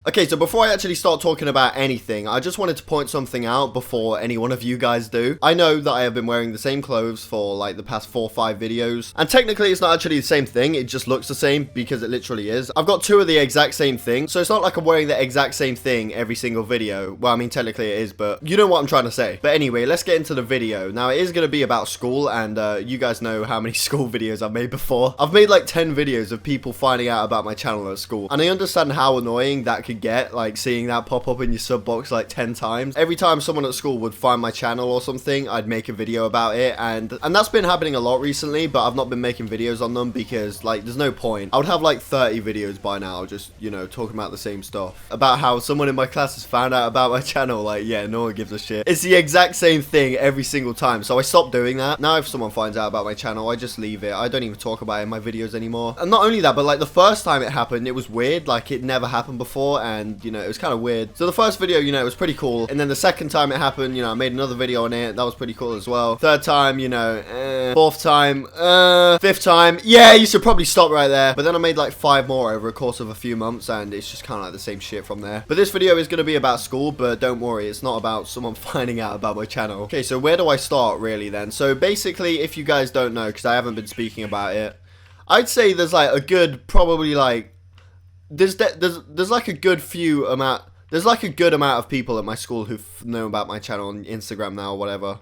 Okay, so before I actually start talking about anything, I just wanted to point something out before any one of you guys do. I know that I have been wearing the same clothes for like the past 4 or 5 videos, and technically it's not actually the same thing, it just looks the same because it literally is. I've got 2 of the exact same thing, so it's not like I'm wearing the exact same thing every single video. Well, I mean, technically it is, but you know what I'm trying to say. But anyway, let's get into the video. Now, it is going to be about school, and you guys know how many school videos I've made before. I've made like 10 videos of people finding out about my channel at school, and I understand how annoying that could get, like seeing that pop up in your sub box like 10 times. Every time someone at school would find my channel or something, I'd make a video about it, and that's been happening a lot recently, but I've not been making videos on them because like there's no point. I would have like 30 videos by now just, you know, talking about the same stuff, about how someone in my class has found out about my channel. Like, yeah, no one gives a shit. It's the exact same thing every single time, so I stopped doing that. Now if someone finds out about my channel, I just leave it. I don't even talk about it in my videos anymore. And not only that, but like the first time it happened, it was weird. Like, it never happened before, and you know, it was kind of weird. So the first video, you know, it was pretty cool, and then the second time it happened, you know, I made another video on it. That was pretty cool as well. Third time, you know, fourth time, fifth time, yeah, you should probably stop right there. But then I made like 5 more over a course of a few months, and it's just kind of like the same shit from there. But this video is going to be about school, but don't worry, it's not about someone finding out about my channel. Okay, so where do I start really then? So basically, if you guys don't know, because I haven't been speaking about it, I'd say there's like a good, probably like, there's like a good few amount, there's like a good amount of people at my school who know about my channel on Instagram now or whatever.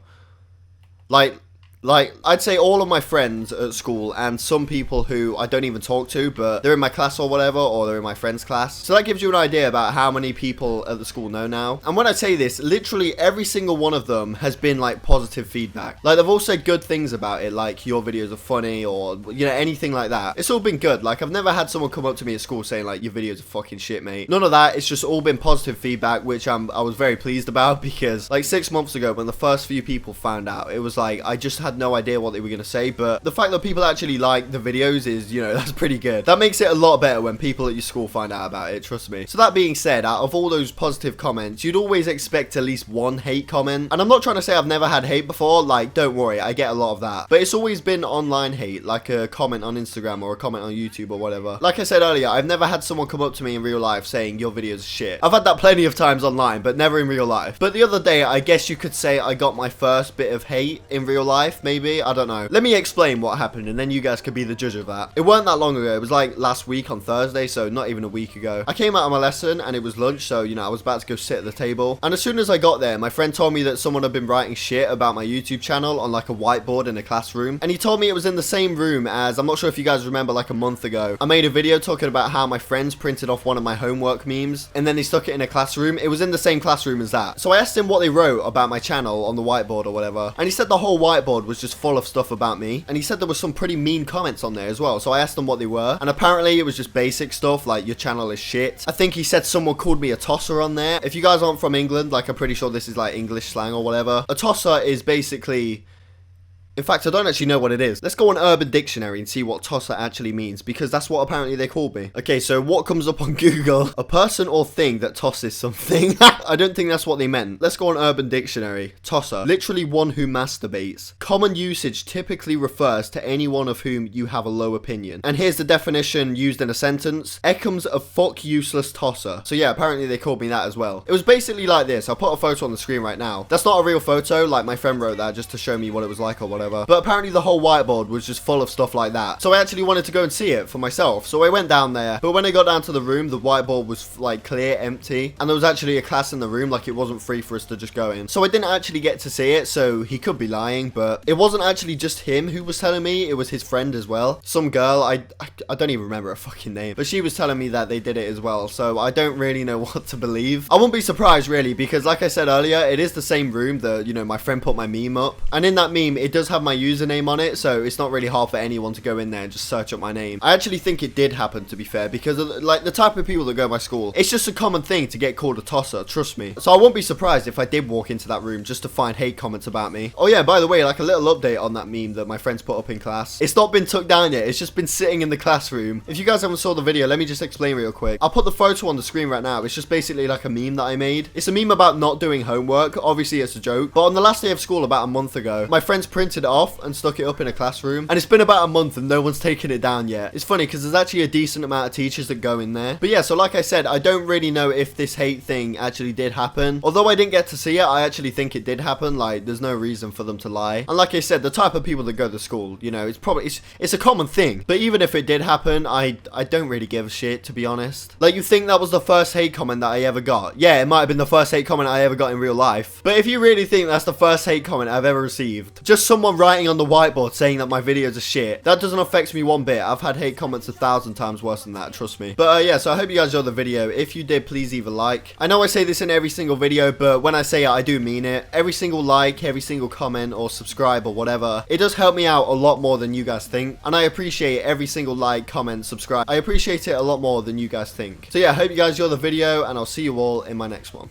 Like, I'd say all of my friends at school and some people who I don't even talk to, but they're in my class or whatever, or they're in my friend's class. So that gives you an idea about how many people at the school know now. And when I say this, literally every single one of them has been like positive feedback. Like, they've all said good things about it, like your videos are funny, or, you know, anything like that. It's all been good. Like, I've never had someone come up to me at school saying like, your videos are fucking shit, mate. None of that. It's just all been positive feedback, which I was very pleased about, because like 6 months ago when the first few people found out, it was like, I just had no idea what they were going to say. But the fact that people actually like the videos is, you know, that's pretty good. That makes it a lot better when people at your school find out about it, trust me. So that being said, out of all those positive comments, you'd always expect at least one hate comment. And I'm not trying to say I've never had hate before, like, don't worry, I get a lot of that. But it's always been online hate, like a comment on Instagram or a comment on YouTube or whatever. Like I said earlier, I've never had someone come up to me in real life saying your videos are shit. I've had that plenty of times online, but never in real life. But the other day, I guess you could say I got my first bit of hate in real life, maybe, I don't know. Let me explain what happened, and then you guys could be the judge of that. It weren't that long ago. It was like last week on Thursday, so not even a week ago. I came out of my lesson, and it was lunch, so, you know, I was about to go sit at the table. And as soon as I got there, my friend told me that someone had been writing shit about my YouTube channel on like a whiteboard in a classroom. And he told me it was in the same room as, I'm not sure if you guys remember, like a month ago, I made a video talking about how my friends printed off one of my homework memes, and then they stuck it in a classroom. It was in the same classroom as that. So I asked him what they wrote about my channel on the whiteboard or whatever, and he said the whole whiteboard was just full of stuff about me. And he said there was some pretty mean comments on there as well. So I asked them what they were, and apparently it was just basic stuff like your channel is shit. I think he said someone called me a tosser on there. If you guys aren't from England, like, I'm pretty sure this is like English slang or whatever. A tosser is basically, in fact, I don't actually know what it is. Let's go on Urban Dictionary and see what tosser actually means, because that's what apparently they called me. Okay, so what comes up on Google? A person or thing that tosses something. I don't think that's what they meant. Let's go on Urban Dictionary. Tosser, literally one who masturbates. Common usage typically refers to anyone of whom you have a low opinion. And here's the definition used in a sentence. Eckham's a fuck useless tosser. So yeah, apparently they called me that as well. It was basically like this. I'll put a photo on the screen right now. That's not a real photo, like my friend wrote that just to show me what it was like or whatever. But apparently the whole whiteboard was just full of stuff like that. So I actually wanted to go and see it for myself. So I went down there. But when I got down to the room, the whiteboard was like clear, empty. And there was actually a class in the room. Like, it wasn't free for us to just go in. So I didn't actually get to see it. So he could be lying. But it wasn't actually just him who was telling me. It was his friend as well. Some girl. I don't even remember her fucking name. But she was telling me that they did it as well. So I don't really know what to believe. I wouldn't be surprised really. Because like I said earlier, it is the same room that, you know, my friend put my meme up. And in that meme, it does have my username on it, so it's not really hard for anyone to go in there and just search up my name. I actually think it did happen, to be fair, because of, like, the type of people that go to my school, it's just a common thing to get called a tosser, trust me. So I won't be surprised if I did walk into that room just to find hate comments about me. Oh yeah, by the way, like a little update on that meme that my friends put up in class. It's not been took down yet, it's just been sitting in the classroom. If you guys haven't saw the video, let me just explain real quick. I'll put the photo on the screen right now. It's just basically like a meme that I made. It's a meme about not doing homework. Obviously it's a joke, but on the last day of school about a month ago, my friends printed it off and stuck it up in a classroom, and it's been about a month and no one's taken it down yet. It's funny because there's actually a decent amount of teachers that go in there. But yeah, so like I said, I don't really know if this hate thing actually did happen. Although I didn't get to see it, I actually think it did happen. Like, there's no reason for them to lie. And like I said, the type of people that go to school, you know, it's a common thing. But even if it did happen, I don't really give a shit, to be honest. Like, you think that was the first hate comment that I ever got? Yeah, it might have been the first hate comment I ever got in real life. But if you really think that's the first hate comment I've ever received, just someone writing on the whiteboard saying that my videos are shit, that doesn't affect me one bit. I've had hate comments 1,000 times worse than that, trust me. But yeah, so I hope you guys enjoyed the video. If you did, please leave a like. I know I say this in every single video, but when I say it, I do mean it. Every single like, every single comment or subscribe or whatever, it does help me out a lot more than you guys think. And I appreciate every single like, comment, subscribe. I appreciate it a lot more than you guys think. So yeah, I hope you guys enjoyed the video, and I'll see you all in my next one.